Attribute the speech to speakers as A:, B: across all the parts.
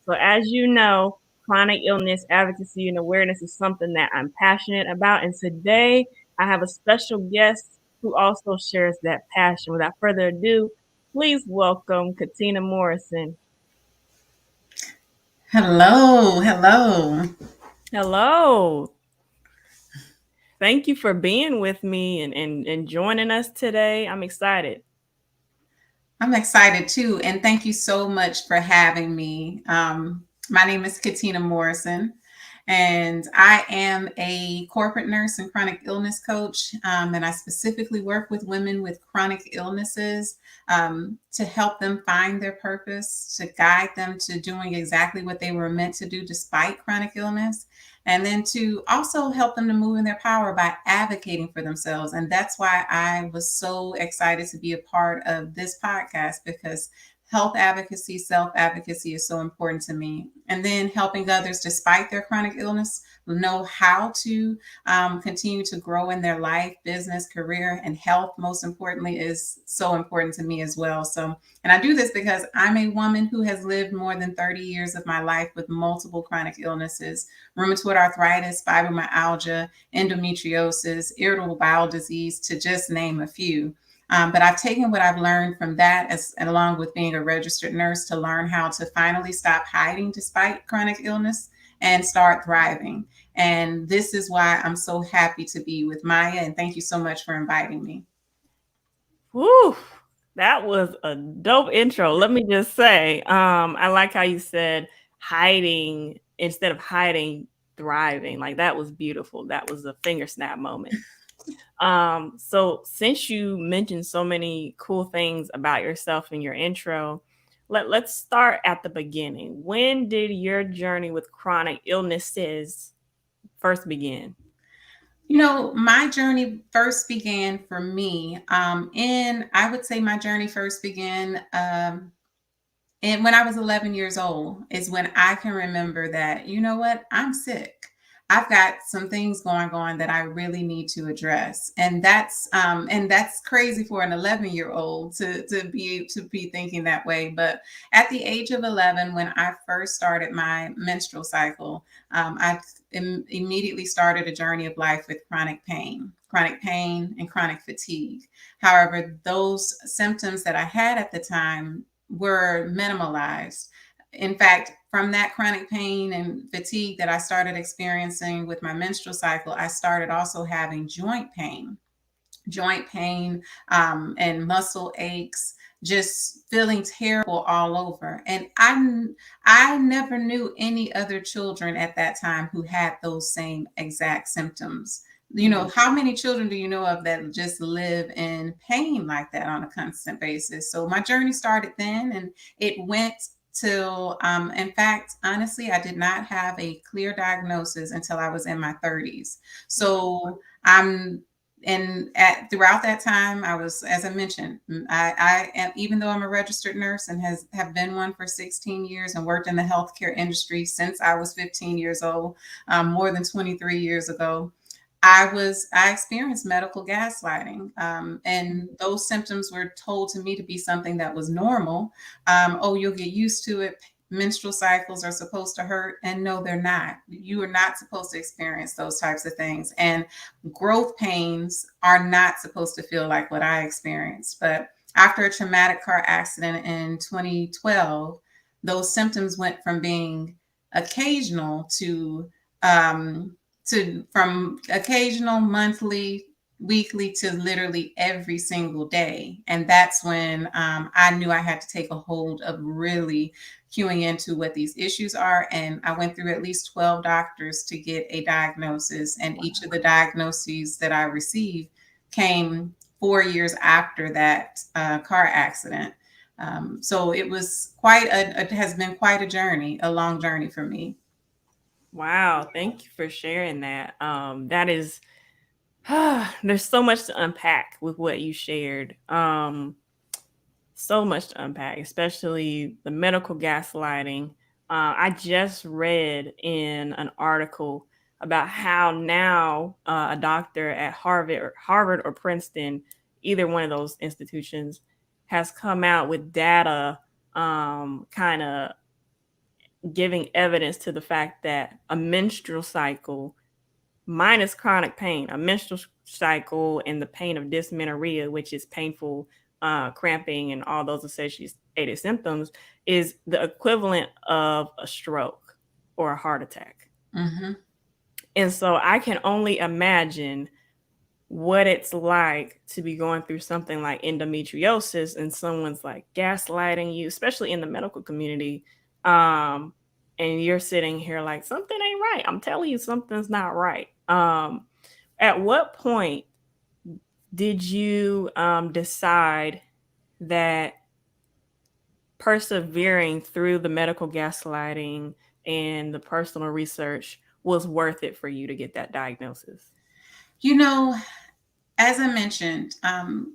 A: So as you know, chronic illness advocacy and awareness is something that I'm passionate about. And today I have a special guest who also shares that passion. Without further ado, please welcome Catina Morrison.
B: Hello, hello.
A: Hello. Thank you for being with me and joining us today. I'm excited.
B: I'm excited too, and thank you so much for having me. My name is Catina Morrison, and I am a corporate nurse and chronic illness coach. And I specifically work with women with chronic illnesses to help them find their purpose, to guide them to doing exactly what they were meant to do despite chronic illness, and then to also help them to move in their power by advocating for themselves. And that's why I was so excited to be a part of this podcast, because health advocacy, self advocacy is so important to me. And then helping others despite their chronic illness know how to continue to grow in their life, business, career, and health, most importantly, is so important to me as well. So, and I do this because I'm a woman who has lived more than 30 years of my life with multiple chronic illnesses: rheumatoid arthritis, fibromyalgia, endometriosis, irritable bowel disease, to just name a few. But I've taken what I've learned from that, and along with being a registered nurse, to learn how to finally stop hiding despite chronic illness and start thriving. And this is why I'm so happy to be with Mayia. And thank you so much for inviting me.
A: Woo! That was a dope intro. Let me just say, I like how you said hiding instead of hiding, thriving. Like that was beautiful. That was a finger snap moment. So since you mentioned so many cool things about yourself in your intro, let's start at the beginning. When did your journey with chronic illnesses first begin?
B: My journey first began for me, I would say my journey first began and when I was 11 years old is when I can remember that, you know what, I'm sick. I've got some things going on that I really need to address. And that's crazy for an 11-year-old to be thinking that way. But at the age of 11, when I first started my menstrual cycle, I immediately started a journey of life with chronic pain and chronic fatigue. However, those symptoms that I had at the time were minimalized. In fact, from that chronic pain and fatigue that I started experiencing with my menstrual cycle, I started also having joint pain, and muscle aches, just feeling terrible all over. And I never knew any other children at that time who had those same exact symptoms. How many children do you know of that just live in pain like that on a constant basis? So my journey started then, and it went till, in fact, honestly, I did not have a clear diagnosis until I was in my 30s. So I'm and at throughout that time, I was, as I mentioned, I am, even though I'm a registered nurse and have been one for 16 years and worked in the healthcare industry since I was 15 years old, more than 23 years ago. I experienced medical gaslighting, and those symptoms were told to me to be something that was normal. Oh, you'll get used to it. Menstrual cycles are supposed to hurt, and no, they're not. You are not supposed to experience those types of things, and growth pains are not supposed to feel like what I experienced. But after a traumatic car accident in 2012, those symptoms went from being occasional um, from occasional, monthly, weekly, to literally every single day. And that's when I knew I had to take a hold of really queuing into what these issues are. And I went through at least 12 doctors to get a diagnosis. And each of the diagnoses that I received came 4 years after that car accident. So it was it has been quite a journey, a long journey for me.
A: Wow, thank you for sharing that. That is there's so much to unpack with what you shared. So much to unpack, especially the medical gaslighting. I just read in an article about how now a doctor at Harvard or Princeton, either one of those institutions, has come out with data, kind of giving evidence to the fact that a menstrual cycle minus chronic pain, a menstrual cycle and the pain of dysmenorrhea, which is painful cramping and all those associated symptoms, is the equivalent of a stroke or a heart attack.
B: Mm-hmm.
A: And so I can only imagine what it's like to be going through something like endometriosis and someone's like gaslighting you, especially in the medical community. Um, and you're sitting here like, something ain't right. I'm telling you, something's not right. At what point did you decide that persevering through the medical gaslighting and the personal research was worth it for you to get that diagnosis?
B: You know, as I mentioned,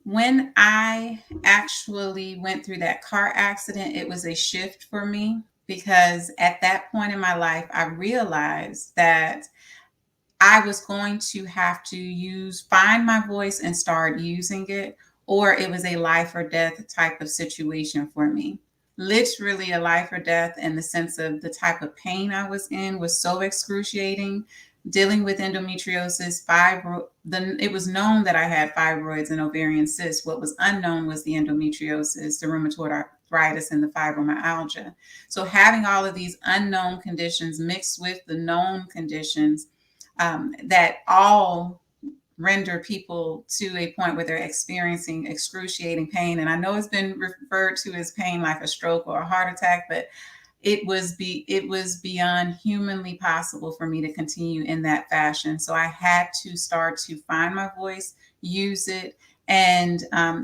B: when I actually went through that car accident, it was a shift for me because at that point in my life, I realized that I was going to have to find my voice and start using it, or it was a life or death type of situation for me. Literally a life or death in the sense of the type of pain I was in was so excruciating. Dealing with endometriosis, it was known that I had fibroids and ovarian cysts. What was unknown was the endometriosis, the rheumatoid arthritis, and the fibromyalgia. So having all of these unknown conditions mixed with the known conditions that all render people to a point where they're experiencing excruciating pain. And I know it's been referred to as pain like a stroke or a heart attack, but it was beyond humanly possible for me to continue in that fashion. So I had to start to find my voice, use it, and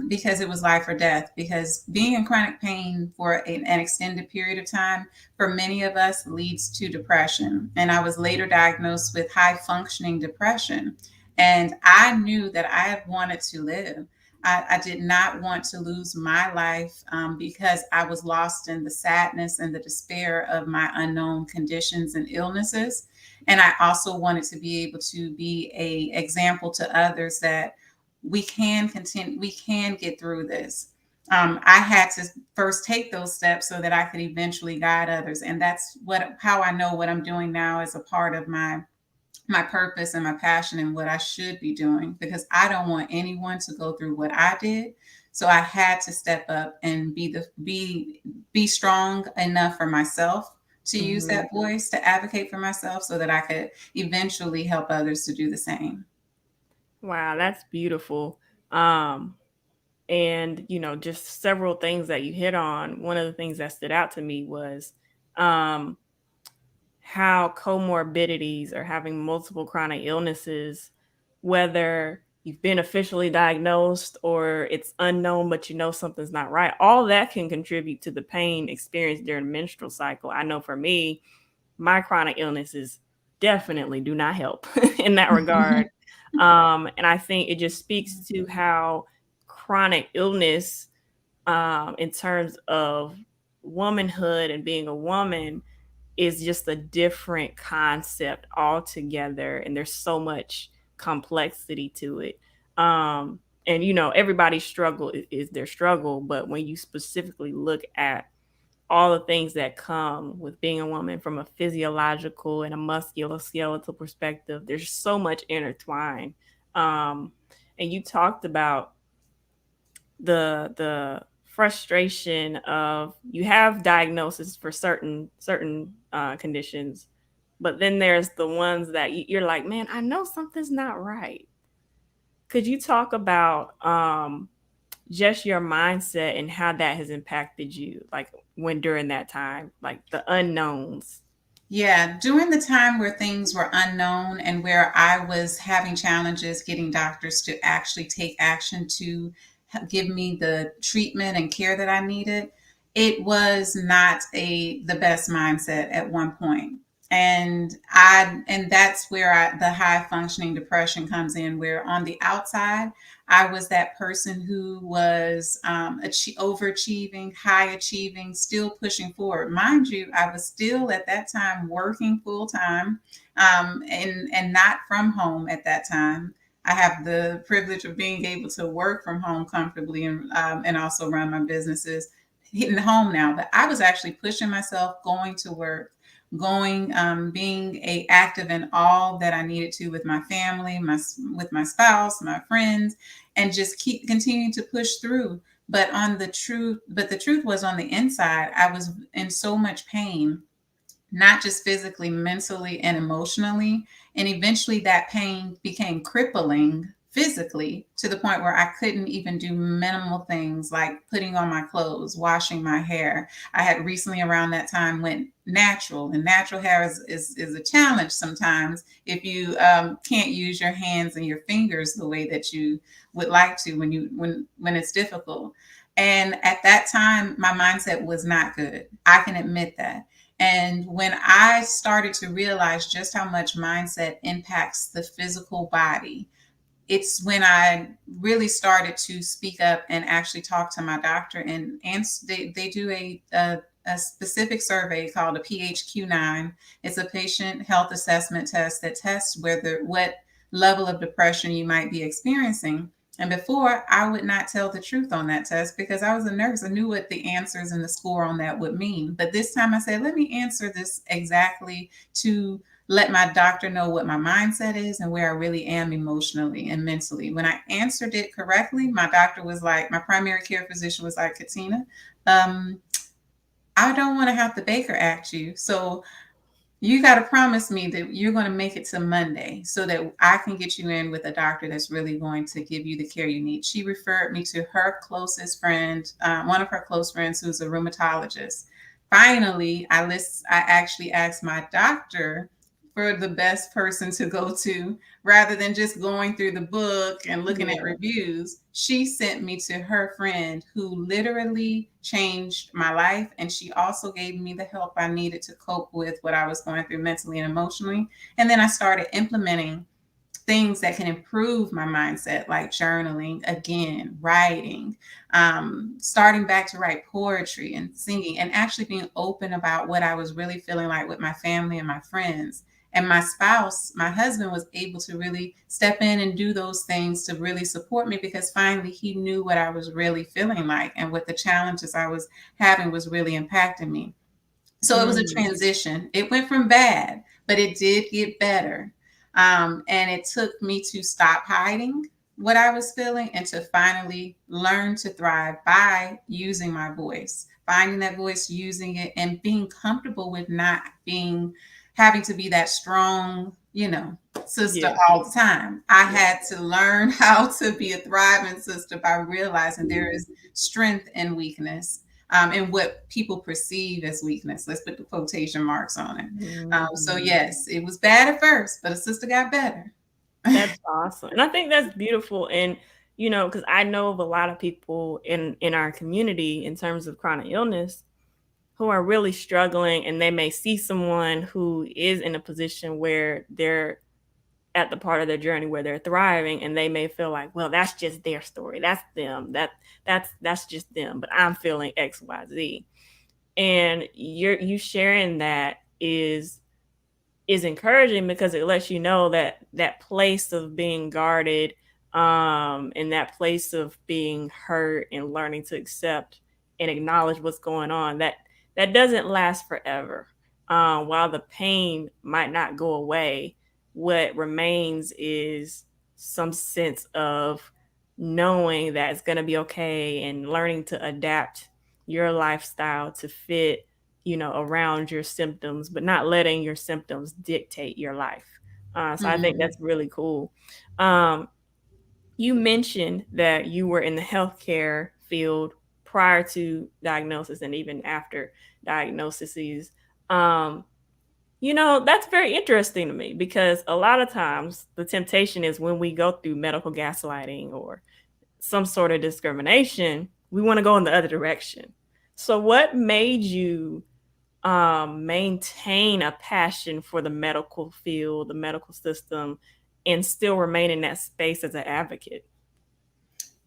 B: because it was life or death. Because being in chronic pain for an extended period of time, for many of us, leads to depression. And I was later diagnosed with high functioning depression. And I knew that I wanted to live. I did not want to lose my life because I was lost in the sadness and the despair of my unknown conditions and illnesses. And I also wanted to be able to be a example to others that we can continue, we can get through this. I had to first take those steps so that I could eventually guide others. And that's how I know what I'm doing now is a part of my purpose and my passion and what I should be doing, because I don't want anyone to go through what I did. So I had to step up and be strong enough for myself to use
A: Mm-hmm.
B: that voice to advocate for myself so that I could eventually help others to do the same.
A: Wow, that's beautiful. Um, and just several things that you hit on. One of the things that stood out to me was um, how comorbidities or having multiple chronic illnesses, whether you've been officially diagnosed or it's unknown, but something's not right, all that can contribute to the pain experienced during the menstrual cycle. I know for me, my chronic illnesses definitely do not help in that regard. And I think it just speaks to how chronic illness, in terms of womanhood and being a woman, is just a different concept altogether. And there's so much complexity to it. And everybody's struggle is their struggle. But when you specifically look at all the things that come with being a woman from a physiological and a musculoskeletal perspective, there's so much intertwined. Um, and you talked about the frustration of, you have diagnosis for certain conditions, but then there's the ones that you're like, man, I know something's not right. Could you talk about just your mindset and how that has impacted you, like when during that time, like the unknowns?
B: Yeah, during the time where things were unknown and where I was having challenges getting doctors to actually take action to give me the treatment and care that I needed, it was not the best mindset at one point. And that's where the high functioning depression comes in, where on the outside I was that person who was overachieving, high achieving, still pushing forward. Mind you, I was still at that time working full time, and not from home at that time. I have the privilege of being able to work from home comfortably and also run my businesses. hitting home now, but I was actually pushing myself, going to work, going, being a active in all that I needed to with my family, with my spouse, my friends, and just keep continuing to push through. But the truth was on the inside, I was in so much pain, not just physically, mentally, and emotionally. And eventually that pain became crippling physically to the point where I couldn't even do minimal things like putting on my clothes, washing my hair. I had recently around that time went natural, and natural hair is a challenge sometimes if you can't use your hands and your fingers the way that you would like to when it's difficult. And at that time, my mindset was not good. I can admit that. And when I started to realize just how much mindset impacts the physical body, it's when I really started to speak up and actually talk to my doctor. And they do a specific survey called a PHQ-9. It's a patient health assessment test that tests what level of depression you might be experiencing. And before, I would not tell the truth on that test because I was a nurse. I knew what the answers and the score on that would mean. But this time I said, let me answer this exactly to let my doctor know what my mindset is and where I really am emotionally and mentally. When I answered it correctly, my doctor was like, my primary care physician was like, Catina, um, I don't want to have to Baker act you. So you got to promise me that you're going to make it to Monday so that I can get you in with a doctor that's really going to give you the care you need. She referred me to her closest friend, one of her close friends who's a rheumatologist. Finally, I actually asked my doctor for the best person to go to rather than just going through the book and looking at
A: Yeah.
B: reviews. She sent me to her friend who literally changed my life. And she also gave me the help I needed to cope with what I was going through mentally and emotionally. And then I started implementing things that can improve my mindset, like journaling, again, writing, starting back to write poetry and singing, and actually being open about what I was really feeling like with my family and my friends. And my spouse, my husband, was able to really step in and do those things to really support me because finally he knew what I was really feeling like and what the challenges I was having was really impacting me. So it was a
A: Mm.
B: transition. It went from bad, but it did get better. And it took me to stop hiding what I was feeling and to finally learn to thrive by using my voice, finding that voice, using it, and being comfortable with not being having to be that strong, sister
A: Yeah.
B: all the time. I
A: Yeah.
B: had to learn how to be a thriving sister by realizing there is strength in weakness, and what people perceive as weakness. Let's put the quotation marks on it. So
A: Mhm.
B: yes, it was bad at first, but a sister got better.
A: That's awesome, and I think that's beautiful, and, because I know of a lot of people in our community in terms of chronic illness who are really struggling, and they may see someone who is in a position where they're at the part of their journey where they're thriving, and they may feel like, well, that's just their story. That's them. That's just them, but I'm feeling XYZ. And you sharing that is encouraging because it lets you know that that place of being guarded, and that place of being hurt and learning to accept and acknowledge what's going on, that doesn't last forever. While the pain might not go away, what remains is some sense of knowing that it's going to be okay and learning to adapt your lifestyle to fit, around your symptoms, but not letting your symptoms dictate your life. So I think
B: Mhm.
A: that's really cool. Um, you mentioned that you were in the healthcare field prior to diagnosis and even after diagnoses. Um, that's very interesting to me because a lot of times the temptation is when we go through medical gaslighting or some sort of discrimination, we want to go in the other direction. So, what made you maintain a passion for the medical field, the medical system, and still remain in that space as an advocate?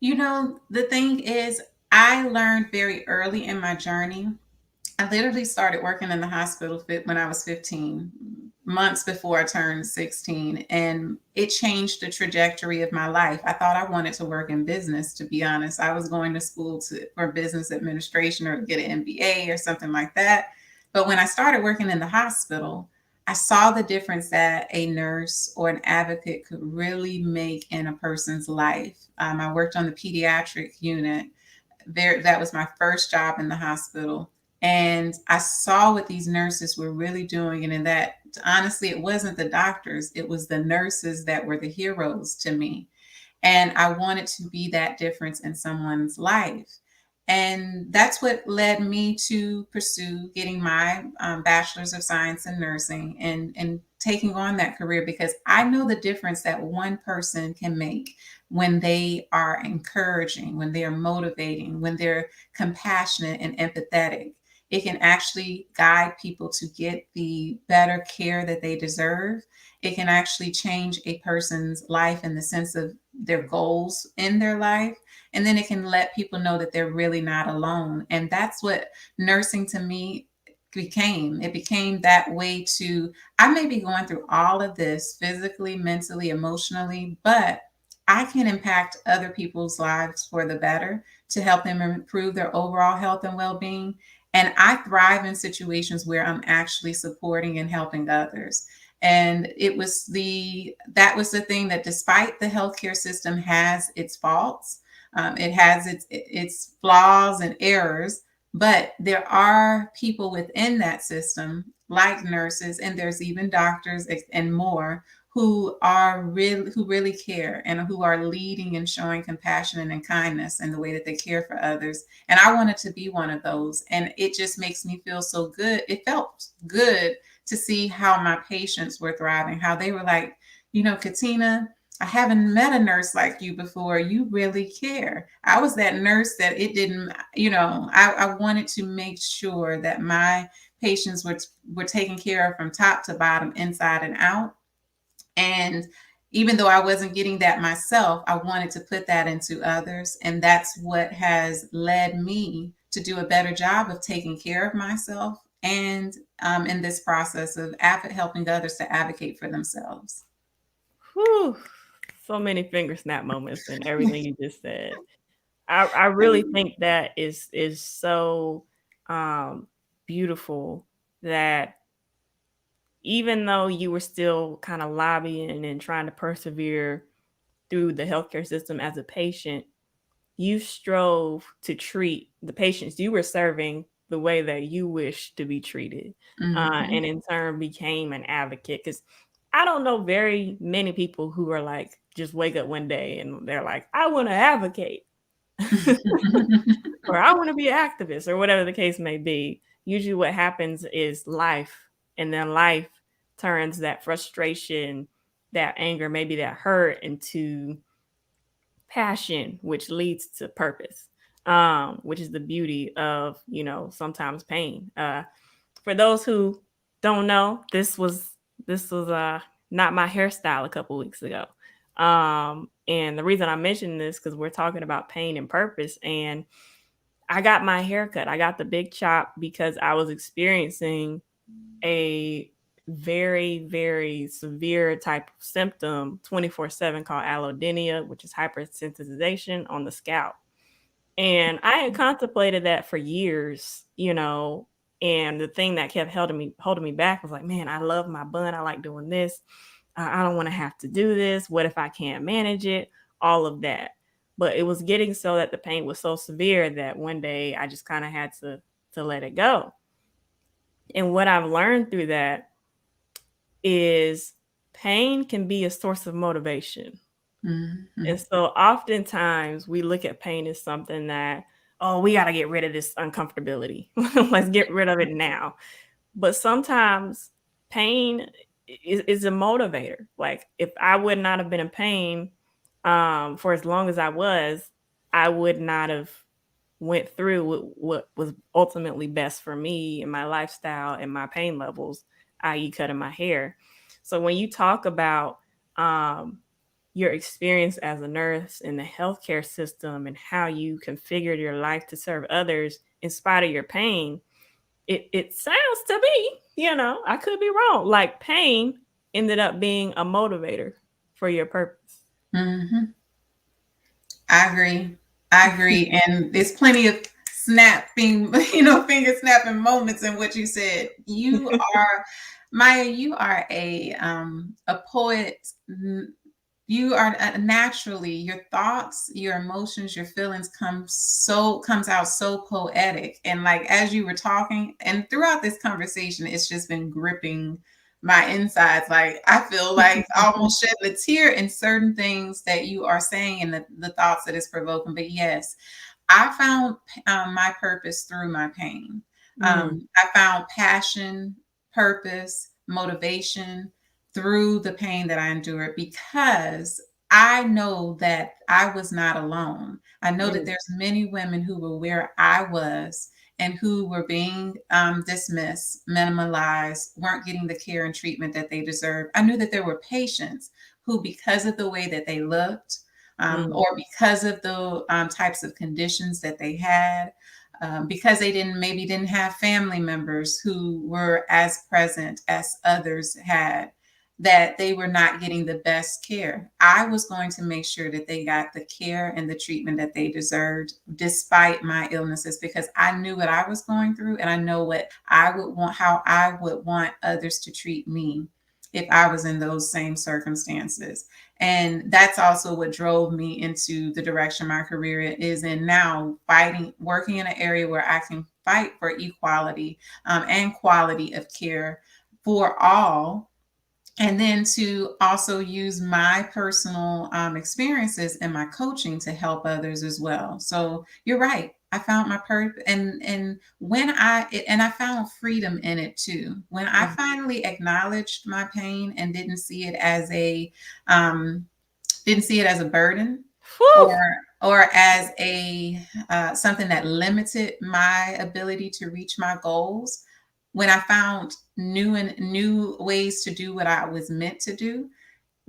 B: The thing is, I learned very early in my journey. I literally started working in the hospital when I was 15. months before I turned 16, and it changed the trajectory of my life. I thought I wanted to work in business, to be honest. I was going to school for business administration or get an MBA or something like that. But when I started working in the hospital, I saw the difference that a nurse or an advocate could really make in a person's life. I worked on the pediatric unit. That was my first job in the hospital. And I saw what these nurses were really doing. And in that, honestly, it wasn't the doctors, it was the nurses that were the heroes to me. And I wanted to be that difference in someone's life. And that's what led me to pursue getting my bachelor's of science in nursing, and taking on that career, because I know the difference that one person can make when they are encouraging, when they are motivating, when they're compassionate and empathetic. It can actually guide people to get the better care that they deserve. It can actually change a person's life in the sense of their goals in their life. And then it can let people know that they're really not alone. And that's what nursing to me became. It became that way to, I may be going through all of this physically, mentally, emotionally, but I can impact other people's lives for the better to help them improve their overall health and well being. And I thrive in situations where I'm actually supporting and helping others. And that was the thing, that despite the healthcare system has its faults, it has its flaws and errors, but there are people within that system, like nurses, and there's even doctors and more, who really care, and who are leading and showing compassion and kindness in the way that they care for others. And I wanted to be one of those. And it just makes me feel so good. It felt good to see how my patients were thriving, how they were like, Catina, I haven't met a nurse like you before. You really care. I was that nurse that it didn't, I wanted to make sure that my patients were taken care of from top to bottom, inside and out. And even though I wasn't getting that myself, I wanted to put that into others. And that's what has led me to do a better job of taking care of myself, and in this process of helping others to advocate for themselves.
A: Whew. So many finger snap moments and everything you just said. I really think that is so beautiful, that even though you were still kind of lobbying and trying to persevere through the healthcare system as a patient, you strove to treat the patients you were serving the way that you wish to be treated,
B: Mm-hmm.
A: and in turn became an advocate. Because I don't know very many people who are like, just wake up one day and they're like, I want to advocate. Or I want to be an activist, or whatever the case may be. Usually what happens is life, and then life turns that frustration, that anger, maybe that hurt, into passion, which leads to purpose, which is the beauty of, sometimes pain. For those who don't know, this was not my hairstyle a couple weeks ago. And the reason I mention this, because we're talking about pain and purpose, and I got my hair cut. I got the big chop because I was experiencing a very, very severe type of symptom 24/7 called allodynia, which is hypersensitization on the scalp. And I had contemplated that for years, and the thing that kept holding me back was like, man, I love my bun. I like doing this. I don't want to have to do this. What if I can't manage it? All of that. But it was getting so that the pain was so severe that one day I just kind of had to let it go. And what I've learned through that is pain can be a source of motivation.
B: Mm-hmm.
A: And so oftentimes we look at pain as something that, oh, we got to get rid of this uncomfortability. Let's get rid of it now. But sometimes pain is a motivator. Like, if I would not have been in pain for as long as I would not have went through what was ultimately best for me and my lifestyle and my pain levels, i.e. cutting my hair. So when you talk about your experience as a nurse in the healthcare system and how you configured your life to serve others in spite of your pain, it sounds to me, I could be wrong, like pain ended up being a motivator for your purpose.
B: Mm-hmm. I agree. I agree. And there's plenty of snapping, finger snapping moments in what you said. You are, Maya, you are a poet. You are naturally, your thoughts, your emotions, your feelings comes out so poetic. And like as you were talking and throughout this conversation, it's just been gripping my insides. Like I feel like I almost shed a tear in certain things that you are saying and the thoughts that it's provoking. But yes, I found my purpose through my pain. I found passion, purpose, motivation through the pain that I endured because I know that I was not alone. I know that
A: Mm,
B: there's many women who were where I was and who were being dismissed, minimalized, weren't getting the care and treatment that they deserve. I knew that there were patients who, because of the way that they looked,
A: mm,
B: or because of the types of conditions that they had, because they didn't have family members who were as present as others had, that they were not getting the best care. I was going to make sure that they got the care and the treatment that they deserved despite my illnesses, because I knew what I was going through and I know what I would want, how I would want others to treat me if I was in those same circumstances. And that's also what drove me into the direction my career is in now, working in an area where I can fight for equality and quality of care for all, and then to also use my personal experiences and my coaching to help others as well. So you're right. I found my purpose, and I found freedom in it too. When I
A: mm.
B: finally acknowledged my pain and um, didn't see it as a burden,
A: Whew.
B: or as a something that limited my ability to reach my goals. When I found new ways to do what I was meant to do,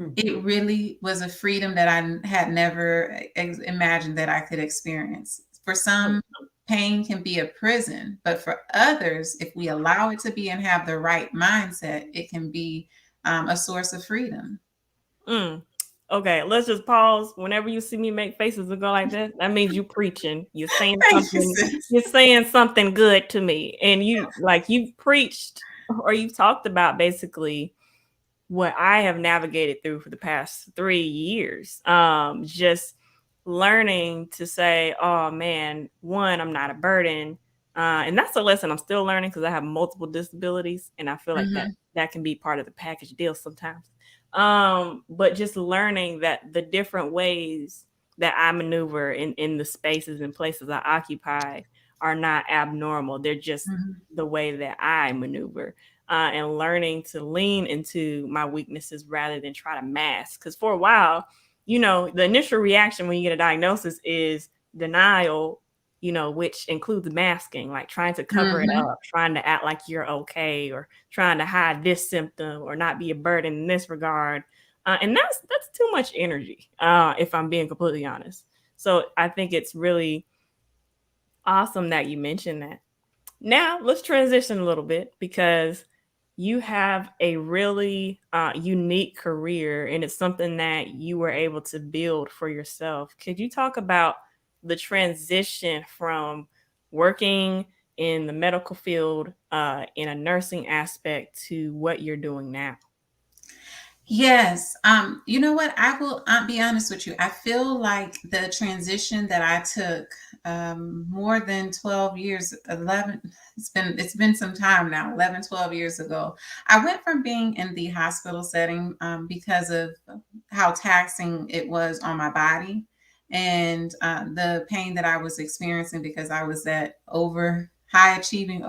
A: Mm.
B: it really was a freedom that I had never imagined that I could experience. For some, pain can be a prison, but for others, if we allow it to be and have the right mindset, it can be a source of freedom.
A: Mm. Okay, let's just pause. Whenever you see me make faces and go like that means you preaching. You're saying
B: Thank you,
A: something.
B: sis.
A: You're saying something good to me, and you've preached or you've talked about basically what I have navigated through for the past 3 years. Just learning to say, oh man, one, I'm not a burden. And that's a lesson I'm still learning because I have multiple disabilities. And I feel like that
B: Mhm,
A: that can be part of the package deal sometimes. But just learning that the different ways that I maneuver in the spaces and places I occupy are not abnormal. They're just
B: mhm,
A: the way that I maneuver, and learning to lean into my weaknesses rather than try to mask. Because for a while, the initial reaction when you get a diagnosis is denial, which includes masking, like trying to cover it
B: mhm,
A: up, trying to act like you're okay, or trying to hide this symptom or not be a burden in this regard. And that's too much energy, if I'm being completely honest. So I think it's really awesome that you mentioned that. Now, let's transition a little bit because you have a really unique career and it's something that you were able to build for yourself. Could you talk about the transition from working in the medical field, in a nursing aspect, to what you're doing now?
B: Yes. You know what? I will be honest with you. I feel like the transition that I took more than 12 years, 11, it's been some time now, 11, 12 years ago. I went from being in the hospital setting because of how taxing it was on my body and the pain that I was experiencing because I was that overachieving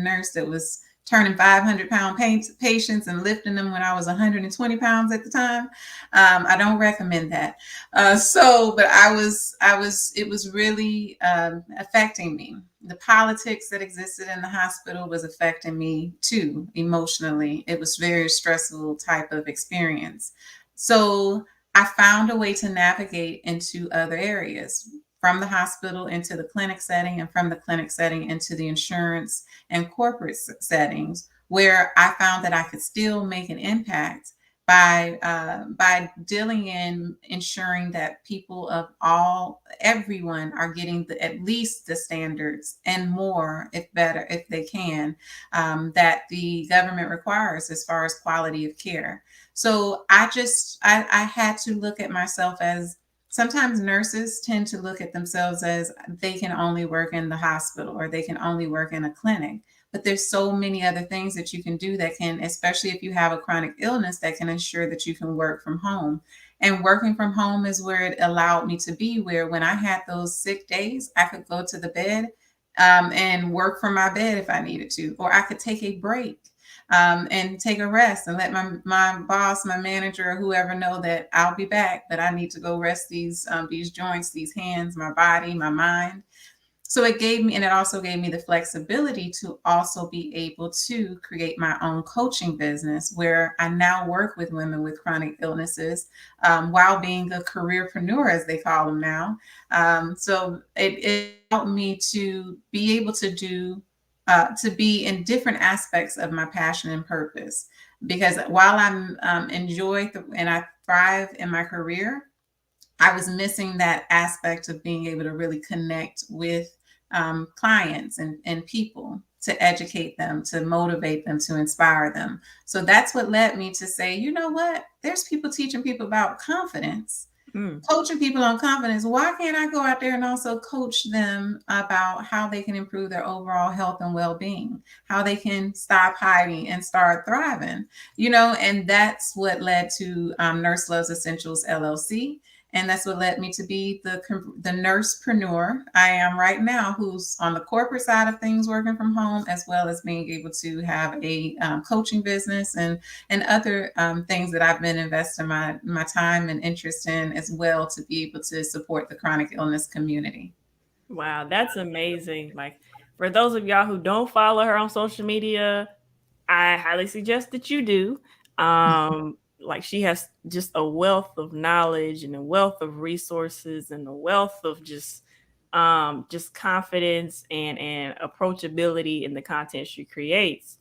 B: nurse that was turning 500-pound patients and lifting them when I was 120 pounds at the time. I don't recommend that. But it was really affecting me. The politics that existed in the hospital was affecting me too, emotionally. It was very stressful type of experience. So I found a way to navigate into other areas. from the hospital into the clinic setting, and from the clinic setting into the insurance and corporate settings, where I found that I could still make an impact by dealing in ensuring that people of everyone are getting at least the standards and more, if better, if they can, that the government requires as far as quality of care. So I had to look at myself as, sometimes nurses tend to look at themselves as they can only work in the hospital or they can only work in a clinic. But there's so many other things that you can do that can, especially if you have a chronic illness, that can ensure that you can work from home. And working from home is where it allowed me to be, where when I had those sick days, I could go to the bed and work from my bed if I needed to, or I could take a break and take a rest and let my boss, my manager, or whoever know that I'll be back, but I need to go rest these joints, these hands, my body, my mind. So it gave me, and it also gave me the flexibility to also be able to create my own coaching business, where I now work with women with chronic illnesses while being a careerpreneur, as they call them now. So it helped me to be able to to be in different aspects of my passion and purpose. Because while I'm and I thrive in my career, I was missing that aspect of being able to really connect with clients and people, to educate them, to motivate them, to inspire them. So that's what led me to say, you know what? There's people teaching people about confidence, coaching people on confidence. Why can't I go out there and also coach them about how they can improve their overall health and well-being, how they can stop hiding and start thriving, and that's what led to Nurse Loves Essentials LLC. And that's what led me to be the nursepreneur I am right now, who's on the corporate side of things, working from home, as well as being able to have a coaching business and other things that I've been investing my time and interest in, as well, to be able to support the chronic illness community.
A: Wow, that's amazing. Like, for those of y'all who don't follow her on social media, I highly suggest that you do. Like, she has just a wealth of knowledge and a wealth of resources and a wealth of just confidence and approachability in the content she creates.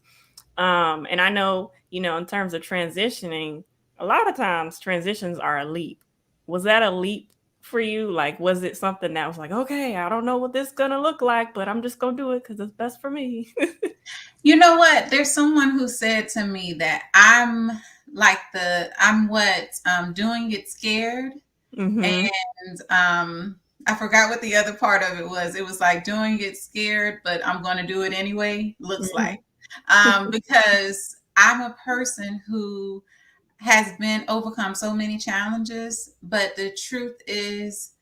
A: And I know, in terms of transitioning, a lot of times transitions are a leap. Was that a leap for you? Like, was it something that was like, okay, I don't know what this is gonna look like, but I'm just gonna do it because it's best for me?
B: You know what? There's someone who said to me that I'm what doing it scared.
A: Mm-hmm.
B: And I forgot what the other part of it was. It was like doing it scared, but I'm going to do it anyway, looks
A: Mm-hmm.
B: like. Because I'm a person who has been overcome so many challenges, but the truth is,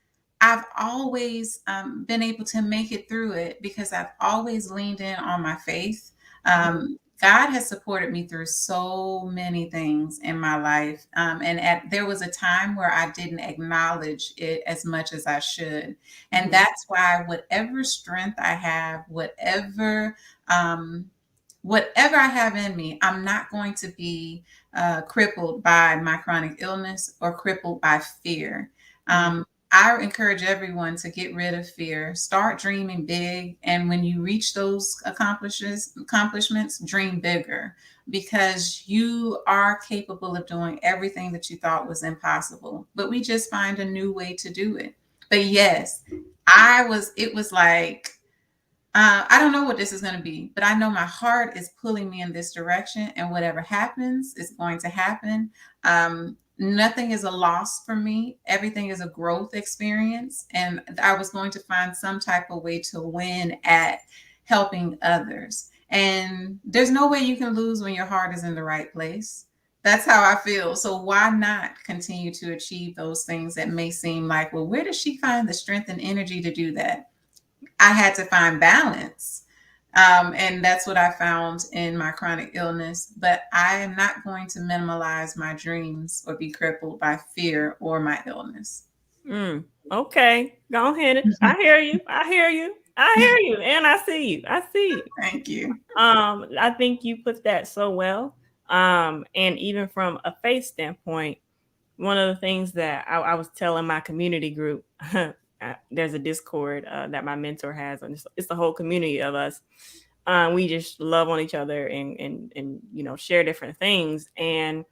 B: I've always been able to make it through it because I've always leaned in on my faith. God has supported me through so many things in my life. There was a time where I didn't acknowledge it as much as I should. And
A: Mm-hmm.
B: that's why whatever strength I have, whatever I have in me, I'm not going to be crippled by my chronic illness or crippled by fear. I encourage everyone to get rid of fear, start dreaming big, and when you reach those accomplishments, dream bigger, because you are capable of doing everything that you thought was impossible. But we just find a new way to do it. But yes, it was like, I don't know what this is going to be, but I know my heart is pulling me in this direction, and whatever happens is going to happen. Nothing is a loss for me. Everything is a growth experience. And I was going to find some type of way to win at helping others. And there's no way you can lose when your heart is in the right place. That's how I feel. So why not continue to achieve those things that may seem like, well, where does she find the strength and energy to do that? I had to find balance. And that's what I found in my chronic illness. But I am not going to minimize my dreams or be crippled by fear or my illness.
A: Okay, go ahead. I hear you. I hear you. I hear you, and I see you. I see you.
B: Thank you.
A: I think you put that so well. And even from a faith standpoint, one of the things that I was telling my community group there's a Discord that my mentor has, and it's the whole community of us. We just love on each other and share different things. And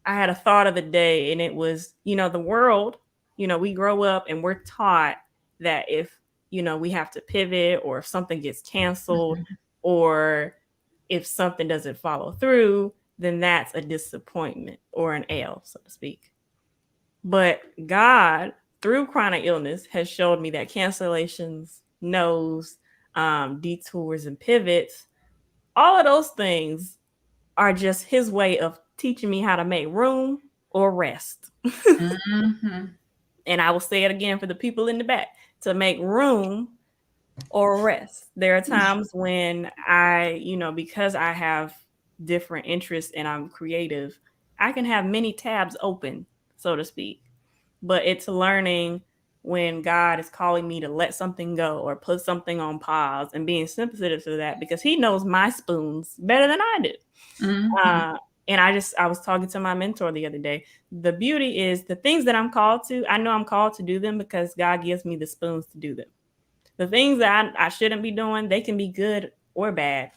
A: I had a thought of the day, and it was, the world, we grow up and we're taught that if, we have to pivot, or if something gets canceled,
B: Mhm.
A: or if something doesn't follow through, then that's a disappointment or an L, so to speak. But God, through chronic illness, has showed me that cancellations, no's, detours, and pivots, all of those things are just His way of teaching me how to make room or rest.
B: Mhm.
A: And I will say it again for the people in the back, to make room or rest. There are times when because I have different interests and I'm creative, I can have many tabs open, so to speak. But it's learning when God is calling me to let something go or put something on pause, and being sensitive to that, because He knows my spoons better than I do.
B: Mhm.
A: Uh, and I was talking to my mentor the other day. The beauty is, the things that I'm called to, I know I'm called to do them because God gives me the spoons to do them. The things that I shouldn't be doing, they can be good or bad.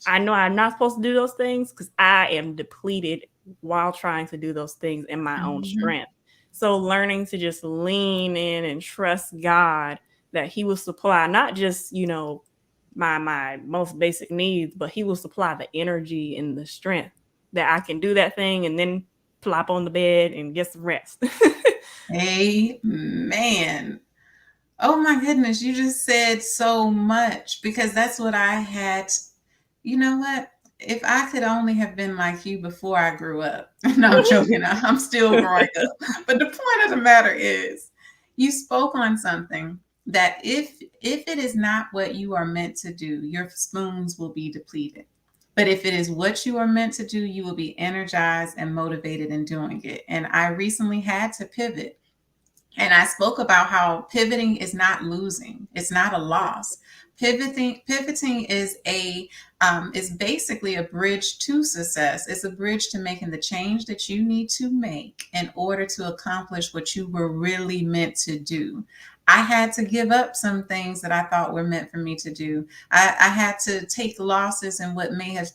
A: I know I'm not supposed to do those things because I am depleted while trying to do those things in my own
B: Mhm.
A: strength. So learning to just lean in and trust God that He will supply not just, my most basic needs, but He will supply the energy and the strength that I can do that thing and then plop on the bed and get some rest.
B: Amen. Oh my goodness, you just said so much, because that's what I had. You know what? If I could only have been like you before I grew up. No, I'm joking. I'm still growing up. But the point of the matter is, you spoke on something that if it is not what you are meant to do, your spoons will be depleted. But if it is what you are meant to do, you will be energized and motivated in doing it. And I recently had to pivot, and I spoke about how pivoting is not losing; it's not a loss. Pivoting is basically a bridge to success. It's a bridge to making the change that you need to make in order to accomplish what you were really meant to do. I had to give up some things that I thought were meant for me to do. I had to take losses in what may have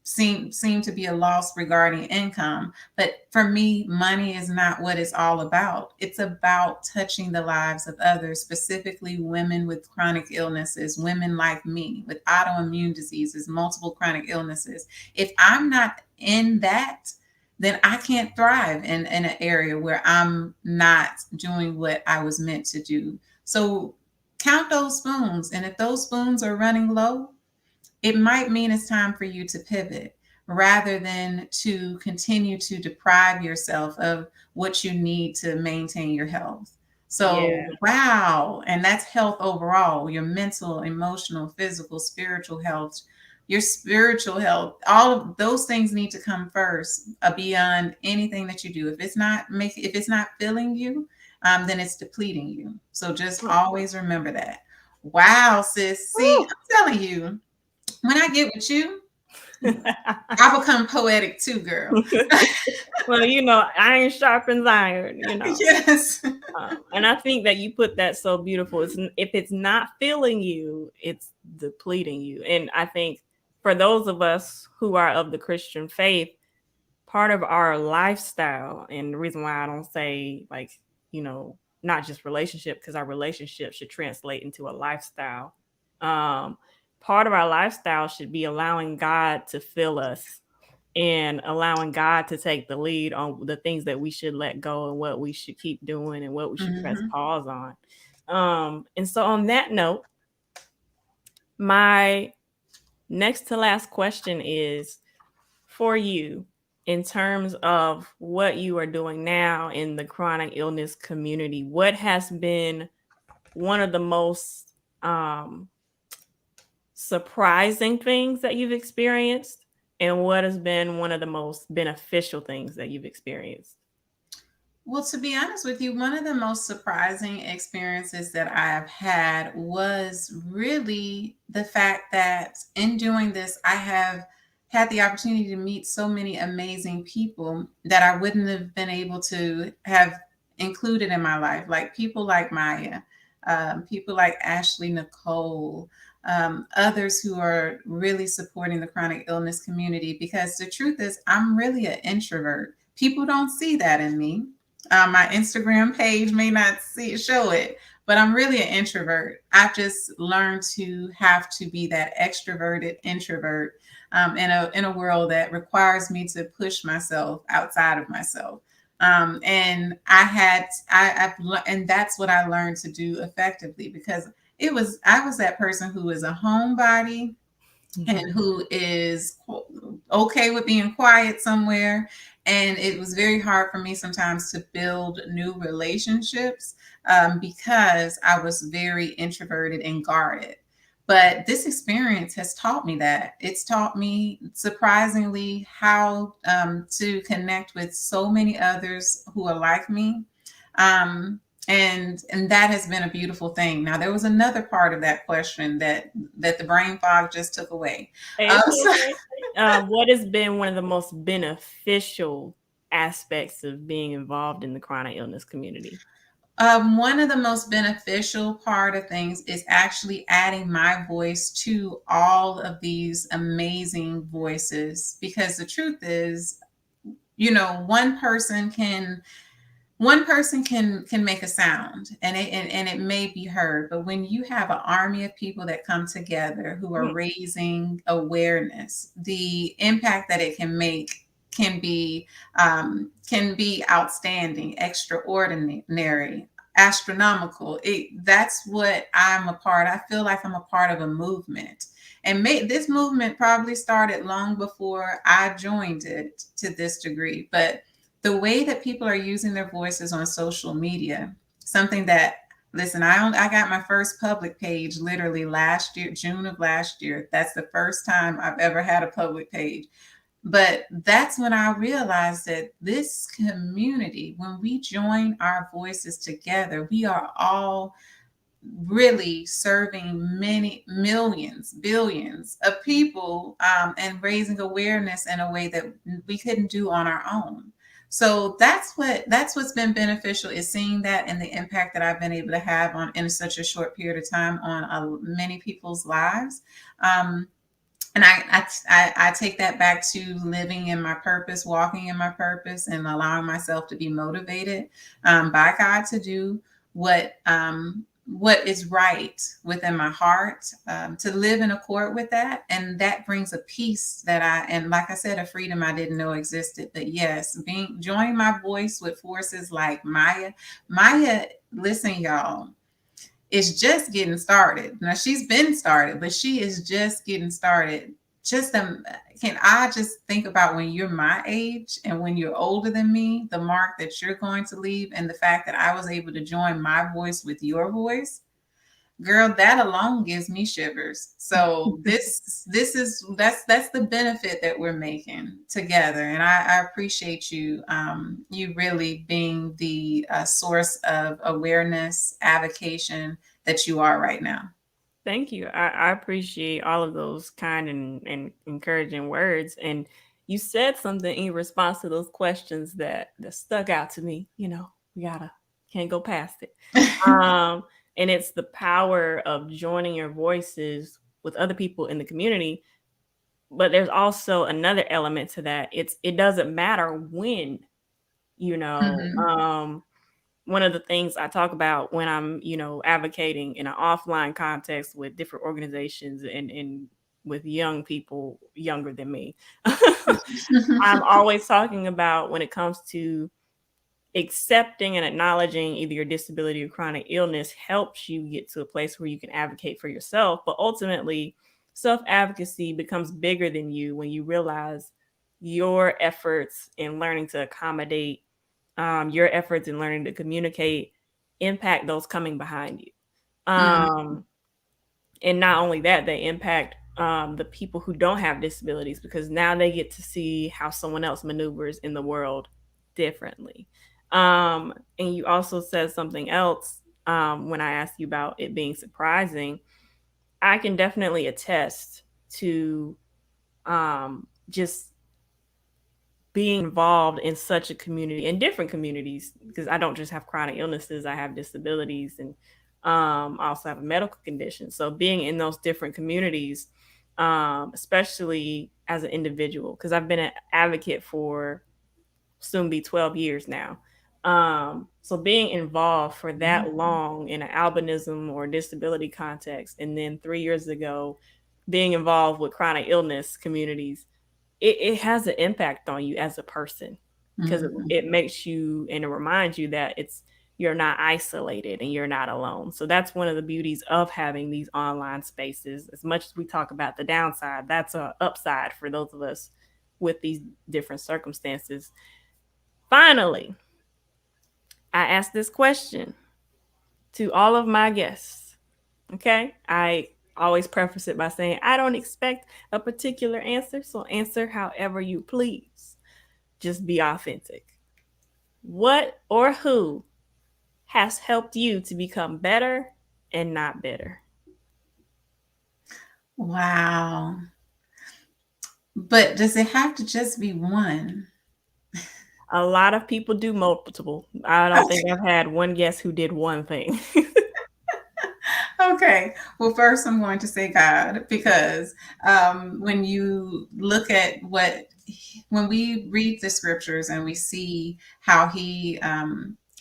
B: seemed to be a loss regarding income. But for me, money is not what it's all about. It's about touching the lives of others, specifically women with chronic illnesses, women like me with autoimmune diseases, multiple chronic illnesses. If I'm not in that, then I can't thrive in an area where I'm not doing what I was meant to do. So count those spoons. And if those spoons are running low, it might mean it's time for you to pivot, rather than to continue to deprive yourself of what you need to maintain your health.
A: Yeah.
B: So, wow. And that's health overall, your mental, emotional, physical, spiritual health. Your spiritual health, all of those things need to come first, beyond anything that you do. If it's not filling you, then it's depleting you. So just always remember that. Wow, sis. See,
A: Woo.
B: I'm telling you, when I get with you, I become poetic too, girl.
A: Well, iron sharpens iron.
B: Yes.
A: And I think that you put that so beautiful. If it's not filling you, it's depleting you. And I think for those of us who are of the Christian faith, part of our lifestyle, and the reason why I don't say like, not just relationship, because our relationship should translate into a lifestyle. Um, Part of our lifestyle should be allowing God to fill us and allowing God to take the lead on the things that we should let go and what we should keep doing and what we should press
B: Mhm.
A: pause on. And so on that note, my next to last question is for you, in terms of what you are doing now in the chronic illness community. What has been one of the most surprising things that you've experienced, and what has been one of the most beneficial things that you've experienced?
B: Well, to be honest with you, one of the most surprising experiences that I have had was really the fact that in doing this, I have had the opportunity to meet so many amazing people that I wouldn't have been able to have included in my life, like people like Mayia. people like Ashley Nicole, others who are really supporting the chronic illness community. Because the truth is, I'm really an introvert. People don't see that in me. My Instagram page may not show it, but I'm really an introvert. I've just learned to have to be that extroverted introvert in a world that requires me to push myself outside of myself. And and that's what I learned to do effectively, because I was that person who is a homebody and who is okay with being quiet somewhere. And it was very hard for me sometimes to build new relationships, because I was very introverted and guarded. But this experience has taught me that. It's taught me surprisingly how to connect with so many others who are like me. And that has been a beautiful thing. Now, there was another part of that question that the brain fog just took away.
A: It's
B: So
A: okay. What has been one of the most beneficial aspects of being involved in the chronic illness community?
B: one of the most beneficial part of things is actually adding my voice to all of these amazing voices, because the truth is, one person can make a sound, and it may be heard, but when you have an army of people that come together who are
A: Hmm.
B: raising awareness, the impact that it can make can be outstanding, extraordinary, astronomical. That's what I'm a part. I feel like I'm a part of a movement, and this movement probably started long before I joined it to this degree, but the way that people are using their voices on social media, something that, listen, I got my first public page literally last year, June of last year. That's the first time I've ever had a public page. But that's when I realized that this community, when we join our voices together, we are all really serving many millions, billions of people, and raising awareness in a way that we couldn't do on our own. So that's what's been beneficial, is seeing that and the impact that I've been able to have on in such a short period of time on many people's lives. And I take that back to living in my purpose, walking in my purpose, and allowing myself to be motivated by God to do what is right within my heart, to live in accord with that. And that brings a peace and like I said, a freedom I didn't know existed. But yes, joining my voice with forces like Mayia, listen, y'all, is just getting started. Now, she's been started, but she is just getting started. Can I just think about when you're my age and when you're older than me, the mark that you're going to leave, and the fact that I was able to join my voice with your voice, girl, that alone gives me shivers. So that's the benefit that we're making together. And I appreciate you, you really being the source of awareness, avocation that you are right now.
A: Thank you. I appreciate all of those kind and encouraging words. And you said something in response to those questions that stuck out to me. We can't go past it. Um, and it's the power of joining your voices with other people in the community. But there's also another element to that. It doesn't matter when, you know.
B: Mhm.
A: One of the things I talk about when I'm, advocating in an offline context with different organizations and with young people younger than me, I'm always talking about when it comes to accepting and acknowledging either your disability or chronic illness helps you get to a place where you can advocate for yourself. But ultimately, self advocacy becomes bigger than you when you realize your efforts in learning to accommodate, your efforts in learning to communicate impact those coming behind you.
B: Mhm.
A: And not only that, they impact the people who don't have disabilities, because now they get to see how someone else maneuvers in the world differently. And you also said something else when I asked you about it being surprising. I can definitely attest to just being involved in such a community, in different communities, because I don't just have chronic illnesses, I have disabilities. And I also have a medical condition. So being in those different communities, especially as an individual, because I've been an advocate for soon be 12 years now. So being involved for that long in an albinism or disability context, and then 3 years ago, being involved with chronic illness communities, it has an impact on you as a person, because
B: Mhm.
A: it makes you and it reminds you that you're not isolated and you're not alone. So that's one of the beauties of having these online spaces. As much as we talk about the downside, that's a upside for those of us with these different circumstances. Finally, I asked this question to all of my guests. Okay? I always preface it by saying I don't expect a particular answer, so answer however you please. Just be authentic. What or who has helped you to become better and not bitter?
B: Wow. But does it have to just be one?
A: A lot of people do multiple. I don't think I've had one guest who did one thing.
B: Okay. Well, first I'm going to say God, because when you look at when we read the scriptures and we see how He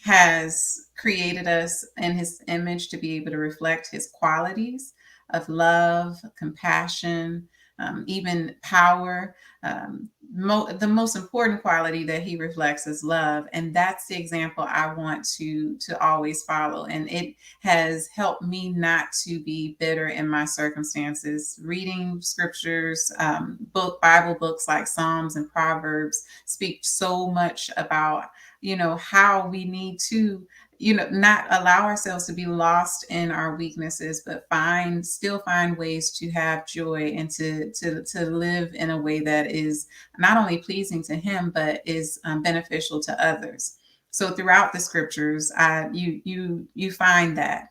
B: has created us in His image to be able to reflect His qualities of love, compassion, even power. The most important quality that He reflects is love, and that's the example I want to always follow. And it has helped me not to be bitter in my circumstances. Reading scriptures, Bible books like Psalms and Proverbs speak so much about, how we need to, not allow ourselves to be lost in our weaknesses, but still find ways to have joy and to live in a way that is not only pleasing to Him, but is beneficial to others. So throughout the scriptures, you find that,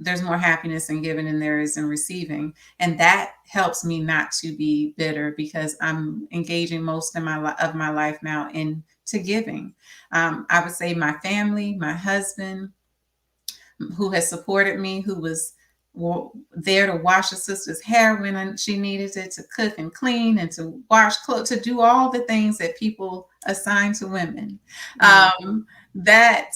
B: there's more happiness in giving than there is in receiving, and that helps me not to be bitter, because I'm engaging most of my life now into giving. I would say my family, my husband, who has supported me, who was there to wash a sister's hair when she needed it, to cook and clean, and to wash clothes, to do all the things that people assign to women.
A: Mm.
B: That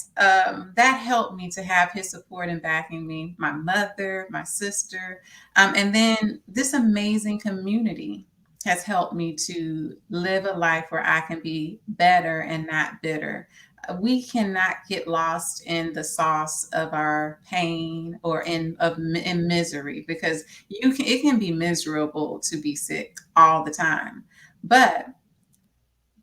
B: helped me to have his support and backing me. My mother, my sister, and then this amazing community has helped me to live a life where I can be better and not bitter. We cannot get lost in the sauce of our pain or in misery, because it can be miserable to be sick all the time, but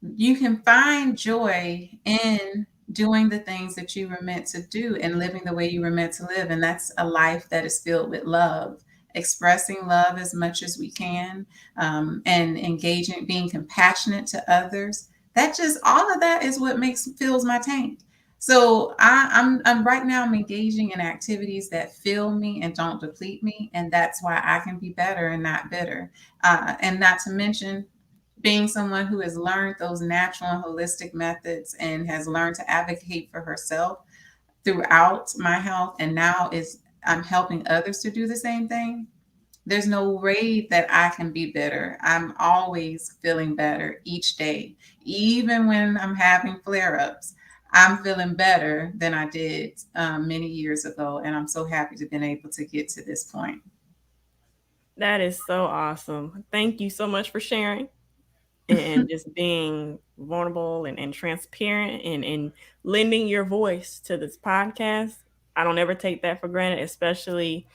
B: you can find joy in doing the things that you were meant to do and living the way you were meant to live, and that's a life that is filled with love, expressing love as much as we can, and engaging, being compassionate to others. That just all of that is what fills my tank. So I'm right now, I'm engaging in activities that fill me and don't deplete me, and that's why I can be better and not bitter. And not to mention, being someone who has learned those natural and holistic methods and has learned to advocate for herself throughout my health, and now I'm helping others to do the same thing. There's no way that I can be bitter. I'm always feeling better each day. Even when I'm having flare-ups, I'm feeling better than I did many years ago. And I'm so happy to have been able to get to this point.
A: That is so awesome. Thank you so much for sharing and just being vulnerable and transparent and lending your voice to this podcast. I don't ever take that for granted, especially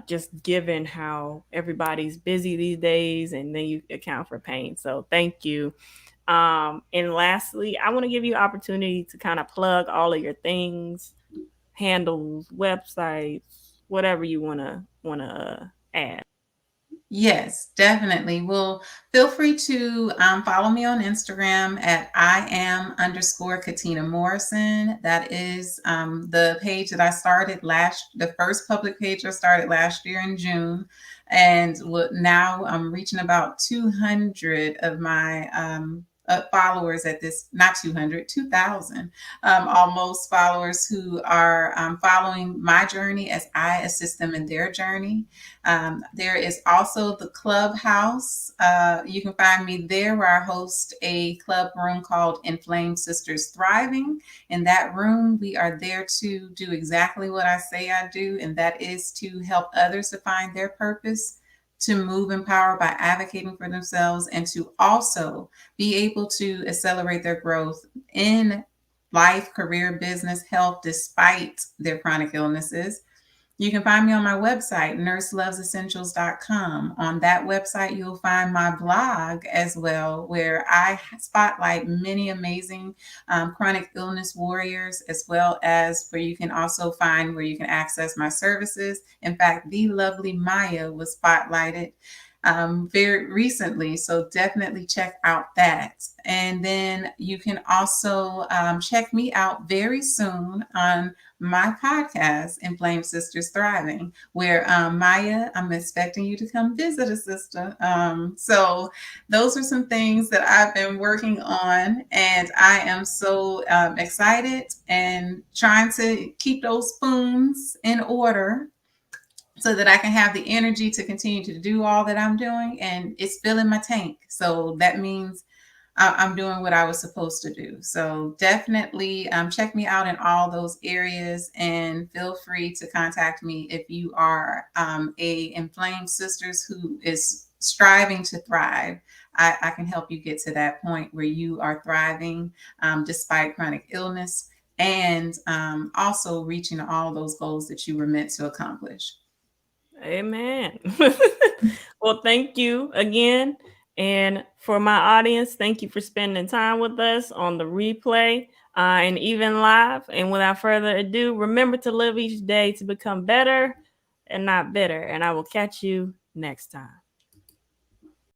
A: just given how everybody's busy these days, and then you account for pain. So thank you. And lastly, I want to give you opportunity to kind of plug all of your things, handles, websites, whatever you wanna add.
B: Yes, definitely. Well, feel free to follow me on Instagram at I am underscore Catina Morrison. That is the page that I started the first public page I started last year in June. And now I'm reaching about 200 followers at this, not 200, 2,000 almost followers who are following my journey as I assist them in their journey. There is also the Clubhouse. You can find me there where I host a club room called Inflamed Sisters Thriving. In that room, we are there to do exactly what I say I do, and that is to help others to find their purpose, to move in power by advocating for themselves, and to also be able to accelerate their growth in life, career, business, health, despite their chronic illnesses. You can find me on my website, nurselovesessentials.com. On that website, you'll find my blog as well, where I spotlight many amazing chronic illness warriors, as well as where you can also find where you can access my services. In fact, the lovely Mayia was spotlighted very recently, so definitely check out that. And then you can also check me out very soon on my podcast, Inflamed Sisters Thriving, where Mayia, I'm expecting you to come visit a sister. So those are some things that I've been working on, and I am so excited and trying to keep those spoons in order so that I can have the energy to continue to do all that I'm doing. And it's filling my tank. So that means I'm doing what I was supposed to do. So definitely check me out in all those areas, and feel free to contact me if you are a inflamed sisters who is striving to thrive. I can help you get to that point where you are thriving despite chronic illness, and also reaching all those goals that you were meant to accomplish.
A: Amen. Well, thank you again. And for my audience, thank you for spending time with us on the replay and even live. And without further ado, remember to live each day to become better and not bitter. And I will catch you next time.